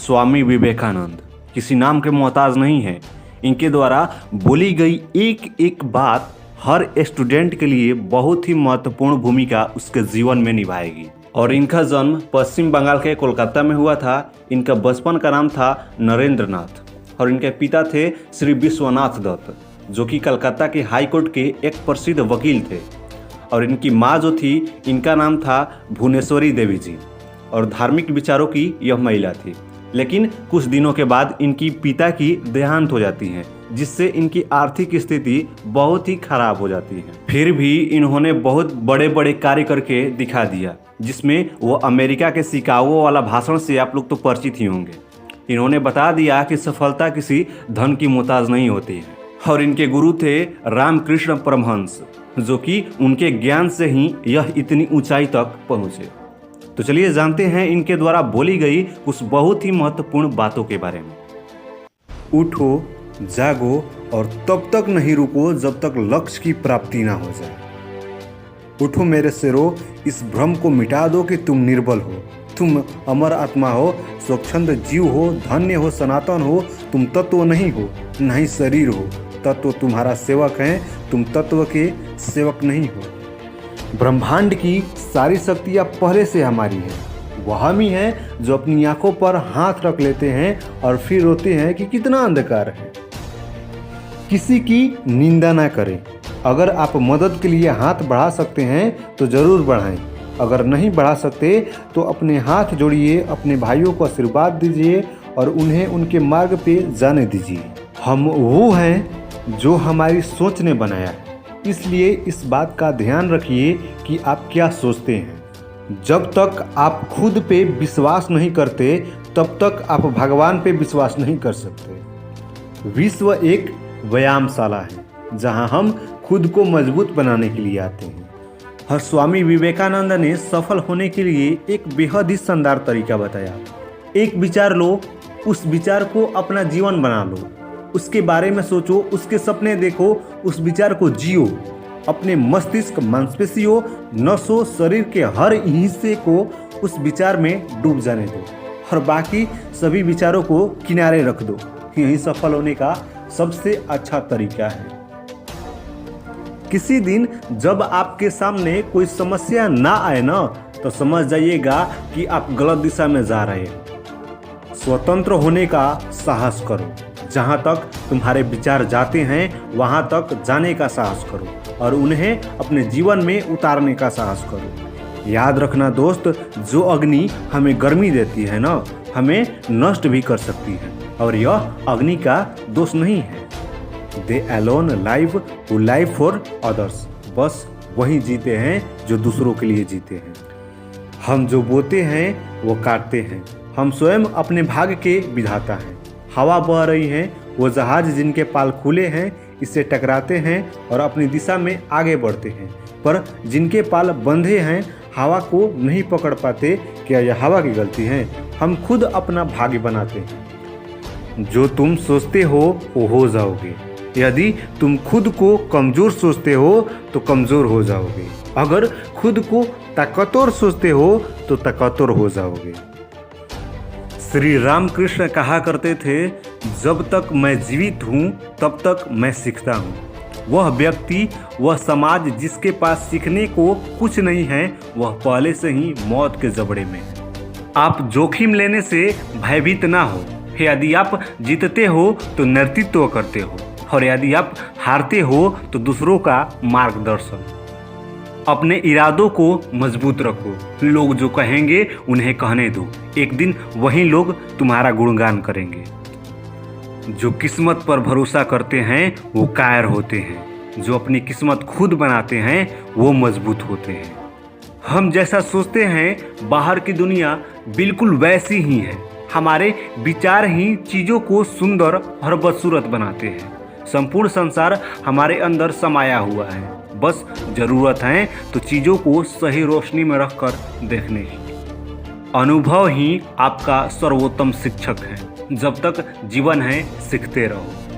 स्वामी विवेकानंद किसी नाम के मोहताज नहीं है। इनके द्वारा बोली गई एक एक बात हर स्टूडेंट के लिए बहुत ही महत्वपूर्ण भूमिका उसके जीवन में निभाएगी। और इनका जन्म पश्चिम बंगाल के कोलकाता में हुआ था। इनका बचपन का नाम था नरेंद्र नाथ और इनके पिता थे श्री विश्वनाथ दत्त, जो कि कलकत्ता के हाई कोर्ट के एक प्रसिद्ध वकील थे। और इनकी माँ जो थी, इनका नाम था भुवनेश्वरी देवी जी, और धार्मिक विचारों की यह महिला थी। लेकिन कुछ दिनों के बाद इनकी पिता की देहांत हो जाती है, जिससे इनकी आर्थिक स्थिति बहुत ही खराब हो जाती है। फिर भी इन्होंने बहुत बड़े बड़े कार्य करके दिखा दिया, जिसमें वो अमेरिका के शिकागो वाला भाषण से आप लोग तो परिचित ही होंगे। इन्होंने बता दिया कि सफलता किसी धन की मोहताज नहीं होती है। और इनके गुरु थे रामकृष्ण परमहंस, जो कि उनके ज्ञान से ही यह इतनी ऊंचाई तक पहुँचे। तो चलिए जानते हैं इनके द्वारा बोली गई कुछ बहुत ही महत्वपूर्ण बातों के बारे में। उठो, जागो और तब तक नहीं रुको जब तक लक्ष्य की प्राप्ति ना हो जाए। उठो मेरे शेरों, इस भ्रम को मिटा दो कि तुम निर्बल हो। तुम अमर आत्मा हो, स्वच्छंद जीव हो, धन्य हो, सनातन हो। तुम तत्व नहीं हो, न ही शरीर हो। तत्व तुम्हारा सेवक है, तुम तत्व के सेवक नहीं हो। ब्रह्मांड की सारी शक्तियाँ पहले से हमारी हैं। वह हम ही हैं जो अपनी आंखों पर हाथ रख लेते हैं और फिर रोते हैं कि कितना अंधकार है। किसी की निंदा ना करें। अगर आप मदद के लिए हाथ बढ़ा सकते हैं तो ज़रूर बढ़ाएं। अगर नहीं बढ़ा सकते तो अपने हाथ जोड़िए, अपने भाइयों को आशीर्वाद दीजिए और उन्हें उनके मार्ग पे जाने दीजिए। हम वो हैं जो हमारी सोच ने बनाया है, इसलिए इस बात का ध्यान रखिए कि आप क्या सोचते हैं। जब तक आप खुद पे विश्वास नहीं करते, तब तक आप भगवान पे विश्वास नहीं कर सकते। विश्व एक व्यायामशाला है जहां हम खुद को मजबूत बनाने के लिए आते हैं। और स्वामी विवेकानंद ने सफल होने के लिए एक बेहद ही शानदार तरीका बताया। एक विचार लो, उस विचार को अपना जीवन बना लो, उसके बारे में सोचो, उसके सपने देखो, उस विचार को जियो। अपने मस्तिष्क, मांसपेशियों, नसों, शरीर के हर हिस्से को उस विचार में डूब जाने दो और बाकी सभी विचारों को किनारे रख दो। यही सफल होने का सबसे अच्छा तरीका है। किसी दिन जब आपके सामने कोई समस्या ना आए ना, तो समझ जाइएगा कि आप गलत दिशा में जा रहे हैं। स्वतंत्र होने का साहस करो। जहाँ तक तुम्हारे विचार जाते हैं वहाँ तक जाने का साहस करो और उन्हें अपने जीवन में उतारने का साहस करो। याद रखना दोस्त, जो अग्नि हमें गर्मी देती है ना, हमें नष्ट भी कर सकती है, और यह अग्नि का दोष नहीं है। दे alone live who live for others. बस वही जीते हैं जो दूसरों के लिए जीते हैं। हम जो बोते हैं वो काटते हैं। हम स्वयं अपने भाग्य के विधाता हैं। हवा बह रही है, वो जहाज जिनके पाल खुले हैं इससे टकराते हैं और अपनी दिशा में आगे बढ़ते हैं, पर जिनके पाल बंधे हैं हवा को नहीं पकड़ पाते। क्या यह हवा की गलती है? हम खुद अपना भाग्य बनाते हैं। जो तुम सोचते हो वो हो जाओगे। यदि तुम खुद को कमज़ोर सोचते हो तो कमज़ोर हो जाओगे। अगर खुद को ताकतवर सोचते हो तो ताकतवर हो जाओगे। श्री रामकृष्ण कहा करते थे, जब तक मैं जीवित हूँ तब तक मैं सीखता हूँ। वह व्यक्ति, वह समाज जिसके पास सीखने को कुछ नहीं है, वह पहले से ही मौत के जबड़े में है। आप जोखिम लेने से भयभीत ना हो। यदि आप जीतते हो तो नेतृत्व करते हो, और यदि आप हारते हो तो दूसरों का मार्गदर्शन। अपने इरादों को मजबूत रखो। लोग जो कहेंगे उन्हें कहने दो। एक दिन वही लोग तुम्हारा गुणगान करेंगे। जो किस्मत पर भरोसा करते हैं वो कायर होते हैं। जो अपनी किस्मत खुद बनाते हैं वो मजबूत होते हैं। हम जैसा सोचते हैं बाहर की दुनिया बिल्कुल वैसी ही है। हमारे विचार ही चीज़ों को सुंदर और बदसूरत बनाते हैं। संपूर्ण संसार हमारे अंदर समाया हुआ है। बस ज़रूरत है तो चीज़ों को सही रोशनी में रखकर देखने की। अनुभव ही आपका सर्वोत्तम शिक्षक है। जब तक जीवन है सीखते रहो।